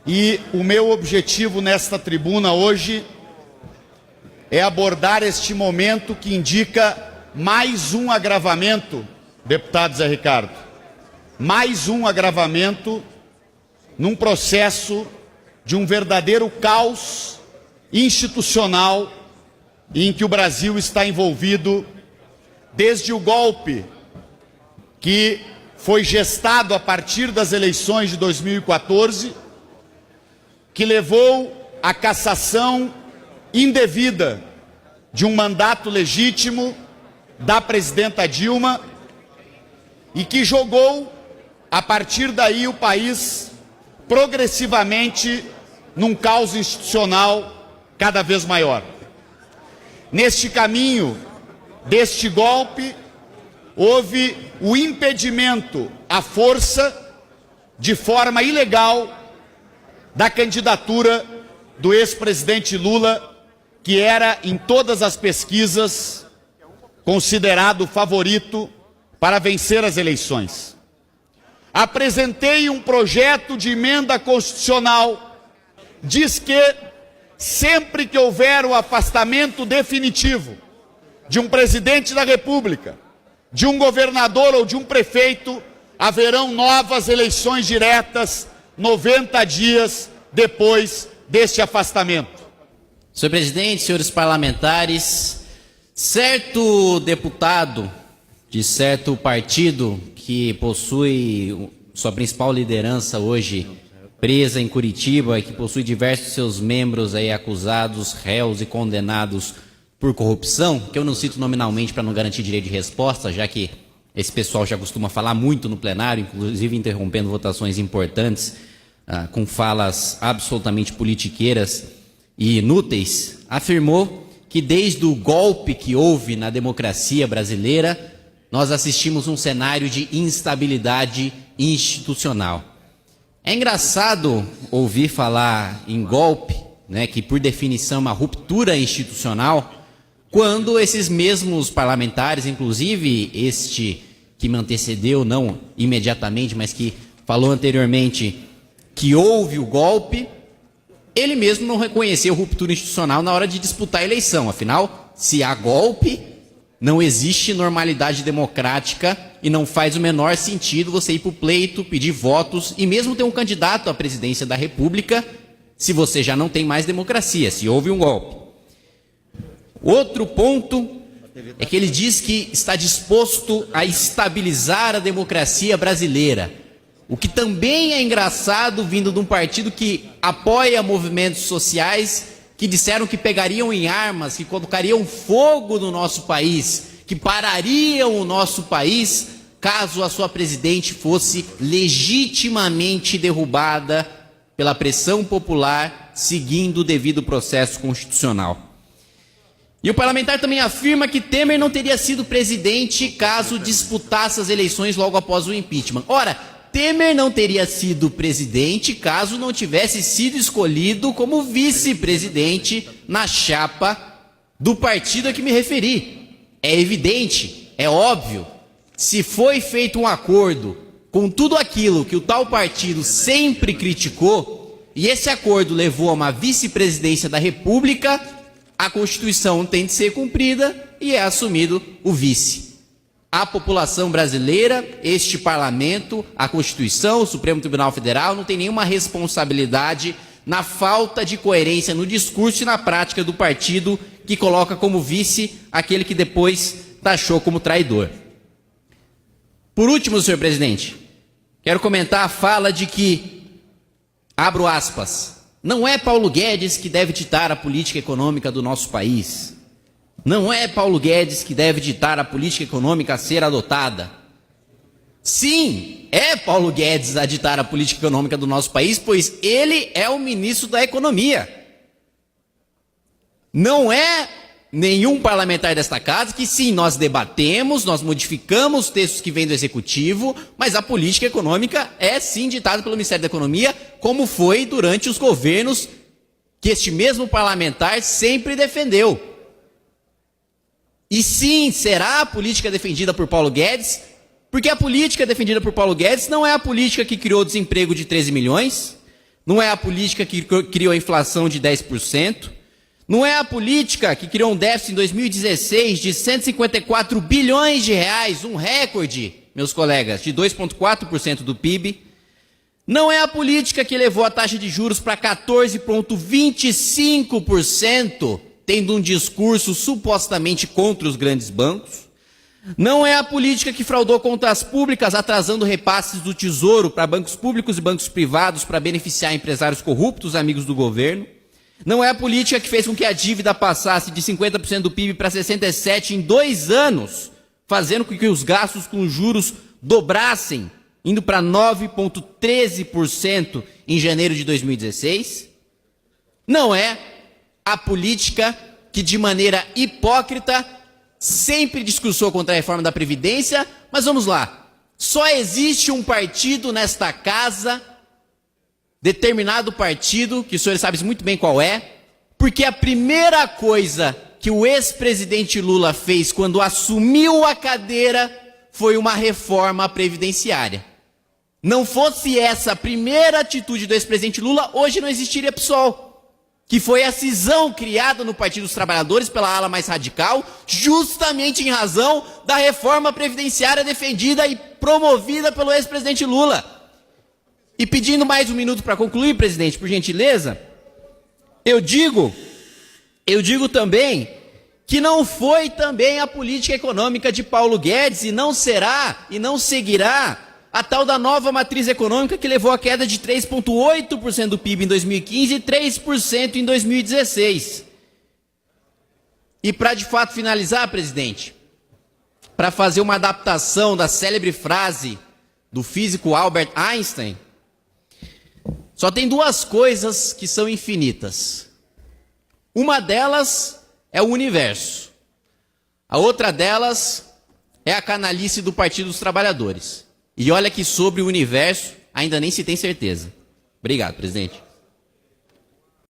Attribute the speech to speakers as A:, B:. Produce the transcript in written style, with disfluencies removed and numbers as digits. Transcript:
A: E o meu objetivo nesta tribuna hoje é abordar este momento que indica mais um agravamento, deputado Zé Ricardo, mais um agravamento num processo de um verdadeiro caos institucional em que o Brasil está envolvido desde o golpe que foi gestado a partir das eleições de 2014, que levou à cassação indevida de um mandato legítimo da presidenta Dilma e que jogou, a partir daí, o país progressivamente num caos institucional cada vez maior. Neste caminho deste golpe, houve o impedimento à força, de forma ilegal, da candidatura do ex-presidente Lula, que era, em todas as pesquisas, considerado o favorito para vencer as eleições. Apresentei um projeto de emenda constitucional, diz que sempre que houver o afastamento definitivo de um presidente da República, de um governador ou de um prefeito, haverão novas eleições diretas 90 dias depois deste afastamento.
B: Senhor presidente, senhores parlamentares, certo deputado de certo partido que possui sua principal liderança hoje presa em Curitiba, que possui diversos seus membros aí acusados, réus e condenados por corrupção, que eu não cito nominalmente para não garantir direito de resposta, já que esse pessoal já costuma falar muito no plenário, inclusive interrompendo votações importantes, com falas absolutamente politiqueiras e inúteis, afirmou que desde o golpe que houve na democracia brasileira, nós assistimos um cenário de instabilidade institucional. É engraçado ouvir falar em golpe, né, que por definição é uma ruptura institucional, quando esses mesmos parlamentares, inclusive este que me antecedeu, não imediatamente, mas que falou anteriormente que houve o golpe, ele mesmo não reconheceu ruptura institucional na hora de disputar a eleição. Afinal, se há golpe, não existe normalidade democrática e não faz o menor sentido você ir para o pleito, pedir votos e mesmo ter um candidato à presidência da República se você já não tem mais democracia, se houve um golpe. Outro ponto é que ele diz que está disposto a estabilizar a democracia brasileira. O que também é engraçado vindo de um partido que apoia movimentos sociais que disseram que pegariam em armas, que colocariam fogo no nosso país, que parariam o nosso país caso a sua presidente fosse legitimamente derrubada pela pressão popular, seguindo o devido processo constitucional. E o parlamentar também afirma que Temer não teria sido presidente caso disputasse as eleições logo após o impeachment. Ora, Temer não teria sido presidente caso não tivesse sido escolhido como vice-presidente na chapa do partido a que me referi. É evidente, é óbvio, se foi feito um acordo com tudo aquilo que o tal partido sempre criticou, e esse acordo levou a uma vice-presidência da República, a Constituição tem de ser cumprida e é assumido o vice. A população brasileira, este parlamento, a Constituição, o Supremo Tribunal Federal não tem nenhuma responsabilidade na falta de coerência no discurso e na prática do partido que coloca como vice aquele que depois taxou como traidor. Por último, senhor presidente, quero comentar a fala de que, abro aspas, não é Paulo Guedes que deve ditar a política econômica do nosso país. Não é Paulo Guedes que deve ditar a política econômica a ser adotada. Sim, é Paulo Guedes a ditar a política econômica do nosso país, pois ele é o ministro da Economia. Não é nenhum parlamentar desta casa que sim, nós debatemos, nós modificamos os textos que vêm do Executivo, mas a política econômica é sim ditada pelo Ministério da Economia, como foi durante os governos que este mesmo parlamentar sempre defendeu. E sim, será a política defendida por Paulo Guedes, porque a política defendida por Paulo Guedes não é a política que criou o desemprego de 13 milhões, Não é a política que criou a inflação de 10%. Não é a política que criou um déficit em 2016 de 154 bilhões de reais, um recorde, meus colegas, de 2,4% do PIB. Não é a política que levou a taxa de juros para 14,25%, tendo um discurso supostamente contra os grandes bancos. Não é a política que fraudou contas públicas, atrasando repasses do Tesouro para bancos públicos e bancos privados para beneficiar empresários corruptos, amigos do governo. Não é a política que fez com que a dívida passasse de 50% do PIB para 67% em 2 anos, fazendo com que os gastos com juros dobrassem, indo para 9,13% em janeiro de 2016. Não é a política que, de maneira hipócrita, sempre discursou contra a reforma da Previdência, mas vamos lá. Só existe um partido nesta casa, determinado partido, que os senhores sabem muito bem qual é, porque a primeira coisa que o ex-presidente Lula fez quando assumiu a cadeira foi uma reforma previdenciária. Não fosse essa a primeira atitude do ex-presidente Lula, hoje não existiria PSOL, que foi a cisão criada no Partido dos Trabalhadores pela ala mais radical, justamente em razão da reforma previdenciária defendida e promovida pelo ex-presidente Lula. E pedindo mais um minuto para concluir, presidente, por gentileza, eu digo também que não foi também a política econômica de Paulo Guedes e não será e não seguirá a tal da nova matriz econômica que levou à queda de 3,8% do PIB em 2015 e 3% em 2016. E para de fato finalizar, presidente, para fazer uma adaptação da célebre frase do físico Albert Einstein, só tem 2 coisas que são infinitas. Uma delas é o universo. A outra delas é a canalice do Partido dos Trabalhadores. E olha que sobre o universo ainda nem se tem certeza. Obrigado, presidente.